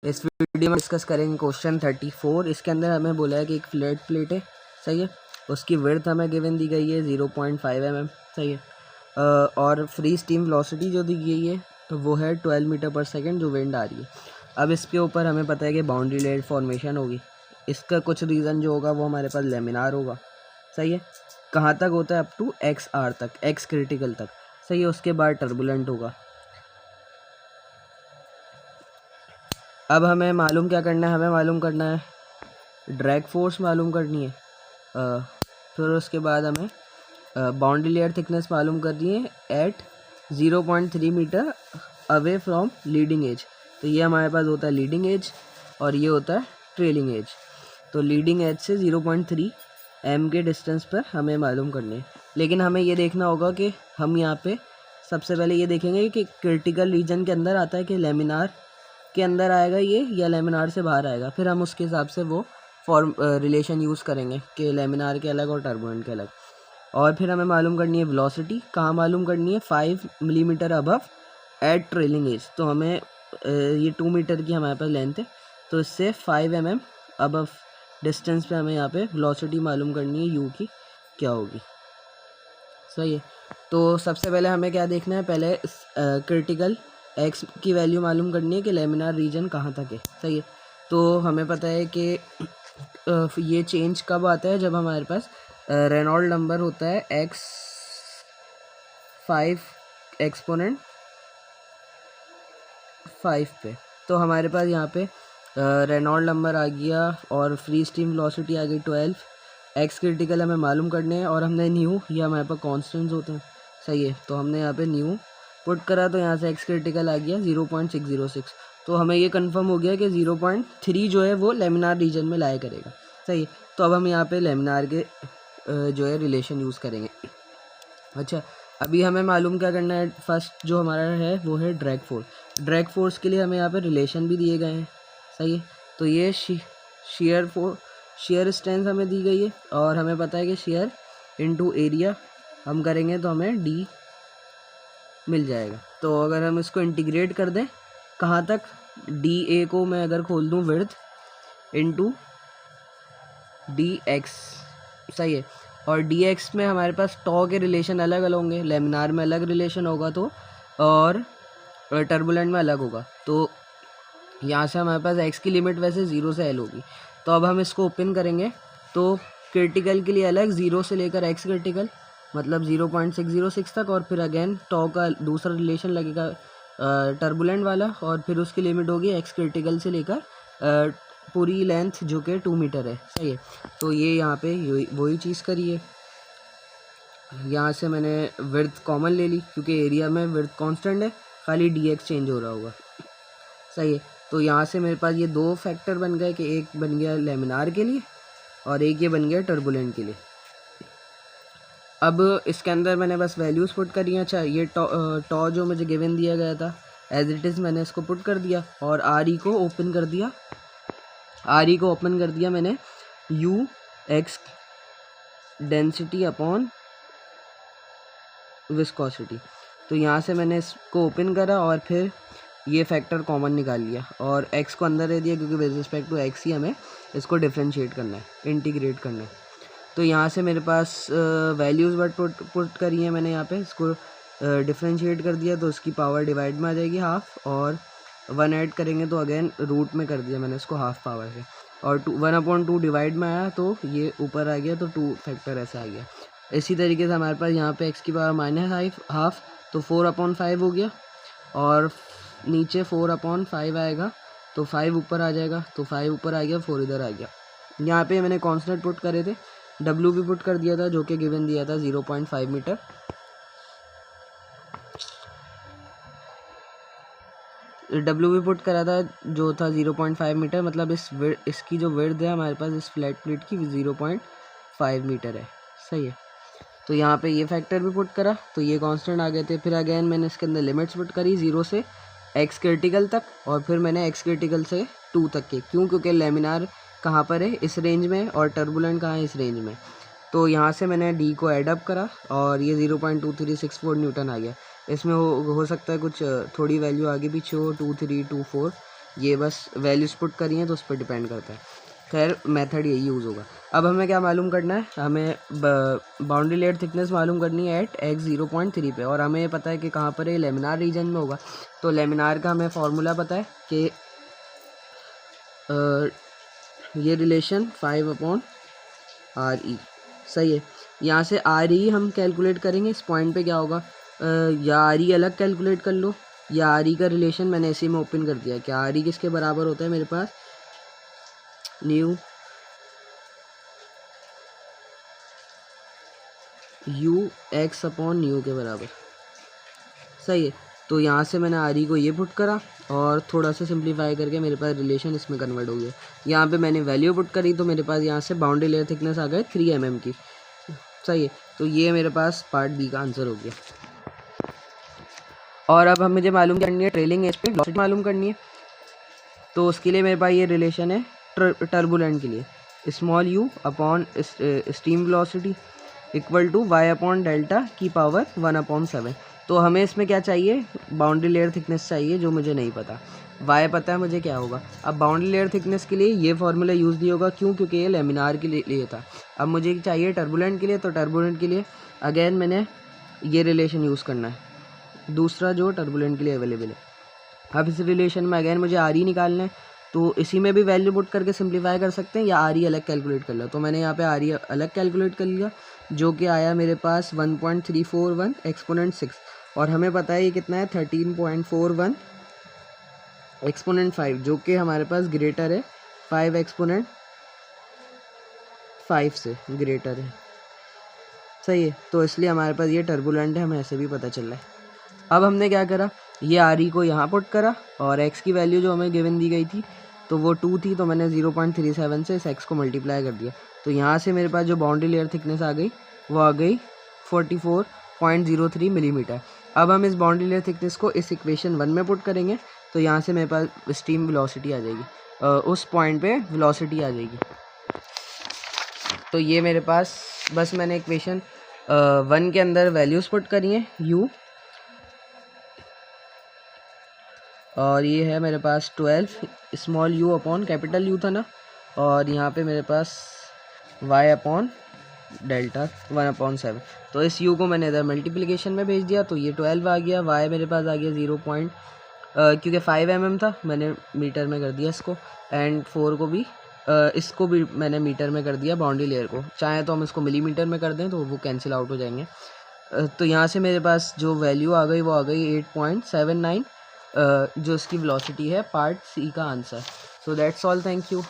इस वीडियो में डिस्कस करेंगे क्वेश्चन 34। इसके अंदर हमें बोला है कि एक फ्लैट प्लेट है, सही है, उसकी विड्थ हमें गिवन दी गई है 0.5 mm, सही है, और फ्री स्टीम वेलोसिटी जो दी गई है तो वो है 12 मीटर पर सेकेंड जो विंड आ रही है। अब इसके ऊपर हमें पता है कि बाउंड्री लेयर फॉर्मेशन होगी। इसका कुछ रीज़न जो होगा वो हमारे पास लेमिनार होगा, सही है। कहाँ तक होता है? अप टू XR तक, एक्स क्रिटिकल तक, सही है। उसके बाद टर्बुलेंट होगा। अब हमें मालूम क्या करना है? हमें मालूम करना है ड्रैग फोर्स मालूम करनी है, फिर उसके बाद हमें बाउंड्री लेयर थिकनेस मालूम करनी है at 0.3 metre away from leading edge. तो ये हमारे पास होता है लीडिंग एज और ये होता है ट्रेलिंग एज। तो लीडिंग एज से 0.3 m के डिस्टेंस पर हमें मालूम करनी है। लेकिन हमें ये देखना होगा कि हम यहाँ पे सबसे पहले ये देखेंगे कि क्रिटिकल रीजन के अंदर आता है कि लेमिनार के अंदर आएगा ये या लेमिनार से बाहर आएगा। फिर हम उसके हिसाब से वो रिलेशन यूज़ करेंगे कि लेमिनार के अलग और टर्बुलेंट के अलग। और फिर हमें मालूम करनी है वेलोसिटी। कहाँ मालूम करनी है? 5 millimetre above at trailing edge. तो हमें ये 2 मीटर की हमारे पास लेंथ है, तो इससे 5 mm अबव डिस्टेंस पे हमें यहाँ पे वेलोसिटी मालूम करनी है यू की क्या होगी, सही है। तो सबसे पहले हमें क्या देखना है? पहले क्रिटिकल एक्स की वैल्यू मालूम करनी है कि लेमिनार रीजन कहाँ तक है, सही है। तो हमें पता है कि ये चेंज कब आता है? जब हमारे पास रेनॉल्ड नंबर होता है x5 एक्सपोनेंट 5 पे। तो हमारे पास यहाँ पे रेनॉल्ड नंबर आ गया और फ्री स्टीम वेलोसिटी आ गई 12। एक्स क्रिटिकल हमें मालूम करने हैं और हमने न्यू, ये हमारे पास कॉन्स्टेंट्स होते हैं, सही है। तो हमने यहाँ पे न्यू पुट करा तो यहाँ से एक्स क्रिटिकल आ गया 0.606। तो हमें ये कंफर्म हो गया कि 0.3 जो है वो लेमिनार रीजन में लाया करेगा, सही है। तो अब हम यहाँ पे लेमिनार के जो है रिलेशन यूज़ करेंगे। अच्छा, अभी हमें मालूम क्या करना है? फर्स्ट जो हमारा है वो है ड्रैग फोर्स। ड्रैग फोर्स के लिए हमें यहाँ पे रिलेशन भी दिए गए हैं, सही है। तो ये शेयर स्ट्रेंथ हमें दी गई है और हमें पता है कि शेयर इनटू एरिया हम करेंगे तो हमें डी मिल जाएगा। तो अगर हम इसको इंटीग्रेट कर दें कहाँ तक? डी ए को मैं अगर खोल दूँ विड्थ इनटू डी एक्स, सही है। और डी एक्स में हमारे पास टॉ के रिलेशन अलग अलग होंगे। लेमिनार में अलग रिलेशन होगा तो, और टर्बुलेंट में अलग होगा। तो यहाँ से हमारे पास एक्स की लिमिट वैसे 0 से एल होगी। तो अब हम इसको ओपन करेंगे तो क्रिटिकल के लिए अलग 0 से लेकर एक्स क्रिटिकल मतलब 0.606 तक, और फिर अगेन टॉ का दूसरा रिलेशन लगेगा टर्बुलेंट वाला, और फिर उसकी लिमिट होगी एक्स क्रिटिकल से लेकर पूरी लेंथ जो कि 2 मीटर है, सही है। तो ये यहाँ पे वही चीज़ करी है। यहाँ से मैंने विड्थ कॉमन ले ली क्योंकि एरिया में विड्थ कांस्टेंट है, खाली डी एक्स चेंज हो रहा होगा, सही है। तो यहाँ से मेरे पास ये दो फैक्टर बन गए कि एक बन गया लेमिनार के लिए और एक ये बन गया टर्बुलेंट के लिए। अब इसके अंदर मैंने बस वैल्यूज़ पुट करी हैं। अच्छा, ये टॉ जो मुझे गिवन दिया गया था एज इट इज़ मैंने इसको पुट कर दिया और आर ई को ओपन कर दिया मैंने you x density upon viscosity. तो यहाँ से मैंने इसको ओपन करा और फिर ये फैक्टर कॉमन निकाल लिया और x को अंदर दे दिया क्योंकि विद रिस्पेक्ट टू x ही हमें इसको डिफ्रेंशिएट करना है, इंटीग्रेट करना है। तो यहाँ से मेरे पास वैल्यूज़ बट पुट करी है मैंने, यहाँ पे इसको डिफ्रेंशिएट कर दिया तो उसकी पावर डिवाइड में आ जाएगी हाफ, और 1 ऐड करेंगे तो अगेन रूट में कर दिया मैंने इसको हाफ पावर से, और 1/2 डिवाइड में आया तो ये ऊपर आ गया तो 2 फैक्टर ऐसा आ गया। इसी तरीके से हमारे पास यहाँ पे x की पावर माइनस हाफ तो 4/5 हो गया, और नीचे 4/5 आएगा तो 5 ऊपर आ जाएगा, तो 5 ऊपर आ गया, 4 इधर आ गया। यहाँ पे मैंने कांस्टेंट पुट करे थे, W भी पुट कर दिया था जो कि गिवन दिया था 0.5 मीटर। W भी पुट करा था जो था 0.5 मीटर, मतलब इसकी जो विड्थ है हमारे पास इस फ्लैट प्लेट की 0.5 मीटर है, सही है। तो यहाँ पे ये फैक्टर भी पुट करा तो ये कांस्टेंट आ गए थे। फिर अगेन मैंने इसके अंदर लिमिट्स पुट करी 0 से एक्स क्रिटिकल तक, और फिर मैंने एक्स क्रिटिकल से 2 तक के, क्यों? क्योंकि लेमिनार कहाँ पर है? इस रेंज में, और टर्बुलेंट कहाँ है? इस रेंज में। तो यहाँ से मैंने डी को एडअप करा और ये 0.2364 न्यूटन आ गया। इसमें हो सकता है कुछ थोड़ी वैल्यू आगे पीछे हो, 2324 ये बस वैल्यूज पुट करी हैं तो उस पर डिपेंड करता है। खैर मेथड यही यूज़ होगा। अब हमें क्या मालूम करना है, हमें बाउंड्री लेयर थिकनेस मालूम करनी है एट x 0.3 पे, और हमें पता है कि कहाँ पर है, लेमिनार रीजन में होगा। तो लेमिनार का हमें फार्मूला पता है कि ये रिलेशन 5/RE सही है। यहाँ से RE हम कैलकुलेट करेंगे, इस पॉइंट पे क्या होगा, या RE अलग कैलकुलेट कर लो, या RE का रिलेशन मैंने इसी में ओपन कर दिया। क्या RE किसके बराबर होता है मेरे पास, न्यू UX/न्यू के बराबर, सही है। तो यहाँ से मैंने RE को ये पुट करा और थोड़ा सा सिंप्लीफाई करके मेरे पास रिलेशन इसमें कन्वर्ट हो गया। यहाँ पे मैंने वैल्यू पुट करी तो मेरे पास यहाँ से बाउंड्री लेयर थिकनेस आ गए 3 mm की, सही है। तो ये मेरे पास पार्ट बी का आंसर हो गया। और अब हम मुझे मालूम करनी है ट्रेलिंग एज पे वेलोसिटी मालूम करनी है। तो उसके लिए मेरे पास ये रिलेशन है टर्बुलेंट के लिए, small u upon stream velocity equal to y upon delta की पावर 1/7। तो हमें इसमें क्या चाहिए, बाउंड्री लेयर थिकनेस चाहिए, जो मुझे नहीं पता। y पता है मुझे क्या होगा। अब बाउंड्री लेयर थिकनेस के लिए ये फार्मूला यूज़ नहीं होगा, क्यों, क्योंकि ये लेमिनार के लिए था। अब मुझे चाहिए टर्बुलेंट के लिए, तो टर्बुलेंट के लिए अगेन मैंने ये रिलेशन यूज़ करना है, दूसरा जो टर्बुलेंट के लिए अवेलेबल है। अब इस रिलेशन में अगेन मुझे RE निकालना है, तो इसी में भी वैल्यू पुट करके सिंप्लीफाई कर सकते हैं, या RE अलग कैलकुलेट कर लो। तो मैंने यहाँ पे RE अलग कैलकुलेट कर लिया, जो कि आया मेरे पास 1.341 एक्सपोनेंट 6, और हमें पता है ये कितना है 13.41 एक्सपोनेंट 5, जो कि हमारे पास ग्रेटर है 5 एक्सपोनेंट 5 से ग्रेटर है, सही है। तो इसलिए हमारे पास ये टर्बुलेंट है, हमें ऐसे भी पता चल रहा है। अब हमने क्या करा, ये RE को यहाँ पुट करा, और x की वैल्यू जो हमें गिवन दी गई थी तो वो 2 थी, तो मैंने 0.37 से इस x को मल्टीप्लाई कर दिया। तो यहाँ से मेरे पास जो बाउंड्री लेयर थिकनेस आ गई वो आ गई 44.03 मिलीमीटर। अब हम इस बाउंड्री लेयर थिकनेस को इस इक्वेशन 1 में पुट करेंगे, तो यहाँ से मेरे पास स्टीम वेलोसिटी आ जाएगी, उस पॉइंट पे वेलोसिटी आ जाएगी। तो ये मेरे पास बस मैंने इक्वेशन 1 के अंदर वैल्यूज़ पुट करी हैं u, और ये है मेरे पास 12 small u upon capital U था ना, और यहाँ पे मेरे पास y अपॉन डेल्टा 1/7। तो इस u को मैंने इधर मल्टीप्लिकेशन में भेज दिया, तो ये 12 आ गया, y मेरे पास आ गया 0. क्योंकि 5 mm था मैंने मीटर में कर दिया इसको, एंड 4 को भी इसको भी मैंने मीटर में कर दिया बाउंड्री लेयर को। चाहे तो हम इसको मिलीमीटर में कर दें तो वो कैंसिल आउट हो जाएंगे। तो यहाँ से मेरे पास जो वैल्यू आ गई वो आ गई 8.79, जो इसकी वेलोसिटी है, पार्ट सी का answer. So that's all, thank you.